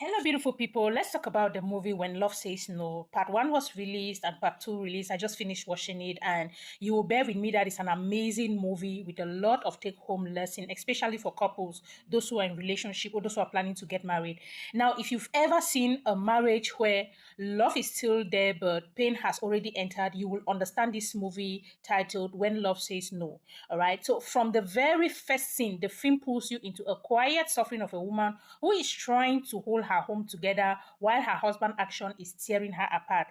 Hello, beautiful people. Let's talk about the movie When Love Says No. Part one was released and part two released. I just finished watching it, and you will bear with me that it's an amazing movie with a lot of take home lesson, especially for couples, those who are in relationship or those who are planning to get married. Now, if you've ever seen a marriage where love is still there but pain has already entered, you will understand this movie titled When Love Says No. All right. So, from the very first scene, the film pulls you into a quiet suffering of a woman who is trying to hold her home together while her husband's action is tearing her apart.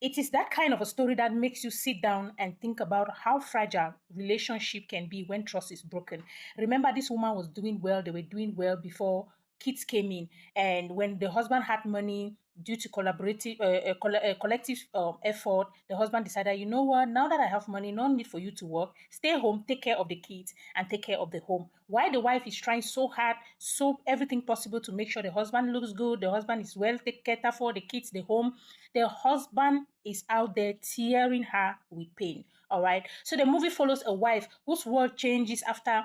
It is that kind of a story that makes you sit down and think about how fragile relationship can be when trust is broken. Remember, this woman was doing well, they were doing well before kids came in. And when the husband had money, due to collective effort, the husband decided, you know what, now that I have money, no need for you to work. Stay home, take care of the kids, and take care of the home. While the wife is trying so hard, so everything possible to make sure the husband looks good, the husband is well taken care for, the kids, the home, the husband is out there tearing her with pain. All right. So the movie follows a wife whose world changes after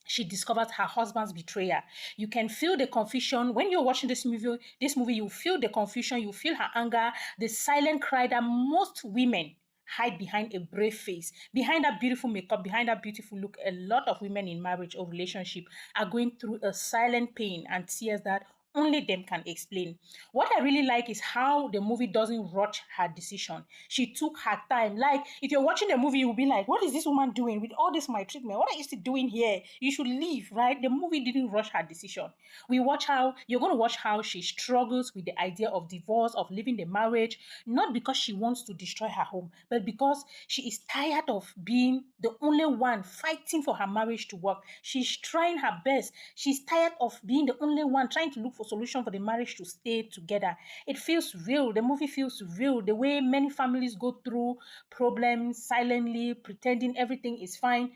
she discovers her husband's betrayal. You can feel the confusion when you're watching this movie. You feel the confusion, you feel her anger, the silent cry that most women hide behind a brave face, behind that beautiful makeup, behind that beautiful look. A lot of women in marriage or relationship are going through a silent pain and tears that only them can explain. What I really like is how the movie doesn't rush her decision. She took her time. Like, if you're watching the movie, you'll be like, what is this woman doing with all this my treatment? What are you still doing here? You should leave, right? The movie didn't rush her decision. You're going to watch how she struggles with the idea of divorce, of leaving the marriage, not because she wants to destroy her home, but because she is tired of being the only one fighting for her marriage to work. She's trying her best. She's tired of being the only one trying to look for solution for the marriage to stay together. It feels real. The movie feels real. The way many families go through problems silently, pretending everything is fine,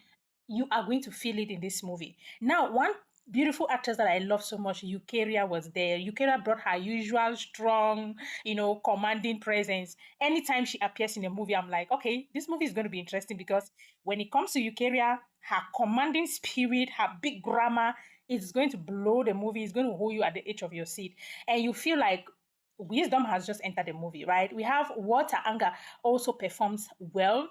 you are going to feel it in this movie. Now, one beautiful actress that I love so much, Eucharia, was there. Eucharia brought her usual strong, commanding presence. Anytime she appears in a movie, I'm like, okay, this movie is going to be interesting because when it comes to Eucharia, her commanding spirit, her big grammar is going to blow the movie. It's going to hold you at the edge of your seat. And you feel like wisdom has just entered the movie, right? We have Walter Anger also performs well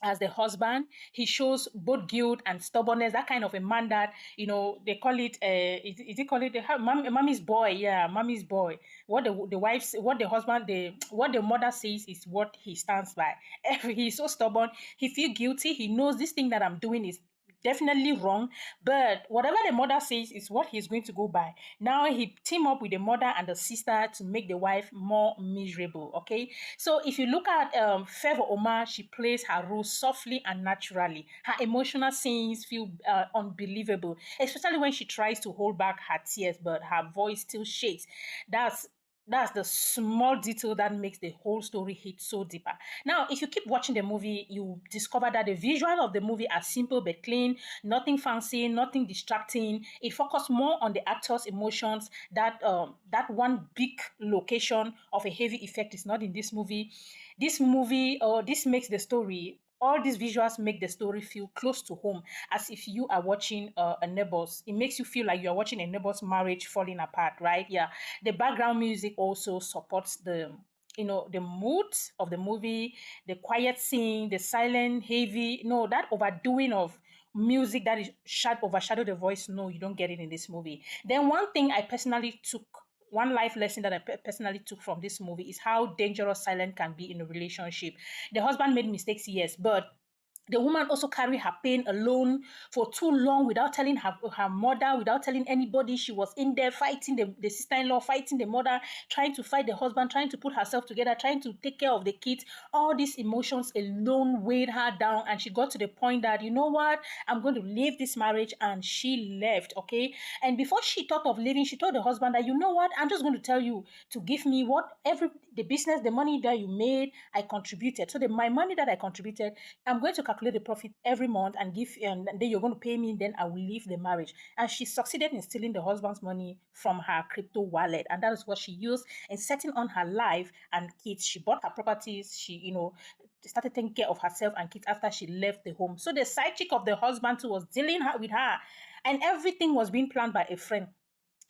as the husband. He shows both guilt and stubbornness, that kind of a man that, they call it, is it call it mommy's boy? Yeah, mommy's boy. What the wife, what the husband, what the mother says is what he stands by. He's so stubborn. He feel guilty. He knows this thing that I'm doing is definitely wrong, but whatever the mother says is what he's going to go by. Now he team up with the mother and the sister to make the wife more miserable. Okay, so if you look at Favor Omar, she plays her role softly and naturally. Her emotional scenes feel unbelievable, especially when she tries to hold back her tears but her voice still shakes. That's the small detail that makes the whole story hit so deeper. Now, if you keep watching the movie, you discover that the visual of the movie are simple but clean, nothing fancy, nothing distracting. It focuses more on the actors' emotions. That one big location of a heavy effect is not in this movie. This makes the story, all these visuals make the story feel close to home, as if you are watching a neighbor's. It makes you feel like you are watching a neighbor's marriage falling apart, right? Yeah. The background music also supports the mood of the movie, the quiet scene, the silent, heavy, no, that overdoing of music that is overshadow the voice. No, you don't get it in this movie. Then one life lesson that I personally took from this movie is how dangerous silence can be in a relationship. The husband made mistakes, yes, but the woman also carried her pain alone for too long without telling her mother, without telling anybody. She was in there fighting the sister-in-law, fighting the mother, trying to fight the husband, trying to put herself together, trying to take care of the kids. All these emotions alone weighed her down, and she got to the point that, you know what, I'm going to leave this marriage, and she left, okay? And before she thought of leaving, she told the husband that, you know what, I'm just going to tell you to give me the business, the money that you made, I contributed. So my money that I contributed, I'm going to calculate the profit every month and then you're going to pay me, then I will leave the marriage. And she succeeded in stealing the husband's money from her crypto wallet. And that is what she used in setting on her life and kids. She bought her properties. She, started taking care of herself and kids after she left the home. So the side chick of the husband too was dealing with her. And everything was being planned by a friend.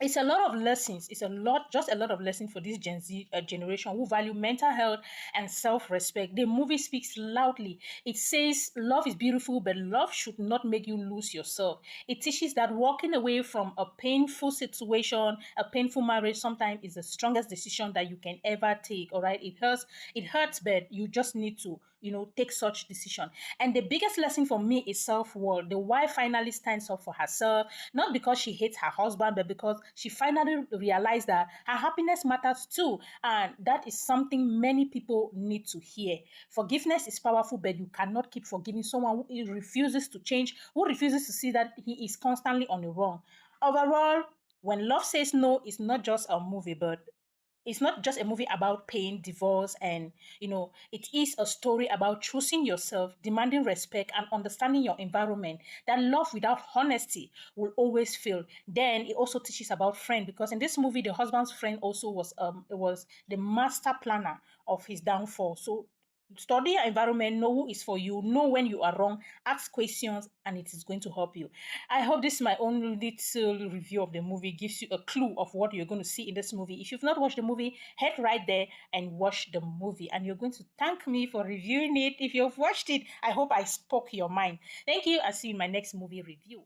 It's a lot of lessons. It's a lot, just a lot of lessons for this Gen Z generation who value mental health and self-respect. The movie speaks loudly. It says love is beautiful, but love should not make you lose yourself. It teaches that walking away from a painful situation, a painful marriage, sometimes is the strongest decision that you can ever take. All right, it hurts, but you just need to, take such decision. And the biggest lesson for me is self-worth. The wife finally stands up for herself, not because she hates her husband, but because she finally realized that her happiness matters too. And that is something many people need to hear. Forgiveness is powerful, but you cannot keep forgiving someone who refuses to change, who refuses to see that he is constantly on the wrong. Overall, when love says no, it's not just a movie, but it's not just a movie about pain, divorce, and it is a story about choosing yourself, demanding respect, and understanding your environment. That love without honesty will always fail. Then it also teaches about friend, because in this movie, the husband's friend also was the master planner of his downfall. So study your environment, know who is for you, know when you are wrong, ask questions, and it is going to help you. I hope this my own little review of the movie gives you a clue of what you're going to see in this movie. If you've not watched the movie, head right there and watch the movie, and you're going to thank me for reviewing it. If you've watched it, I hope I spoke your mind. Thank you. I'll see you in my next movie review.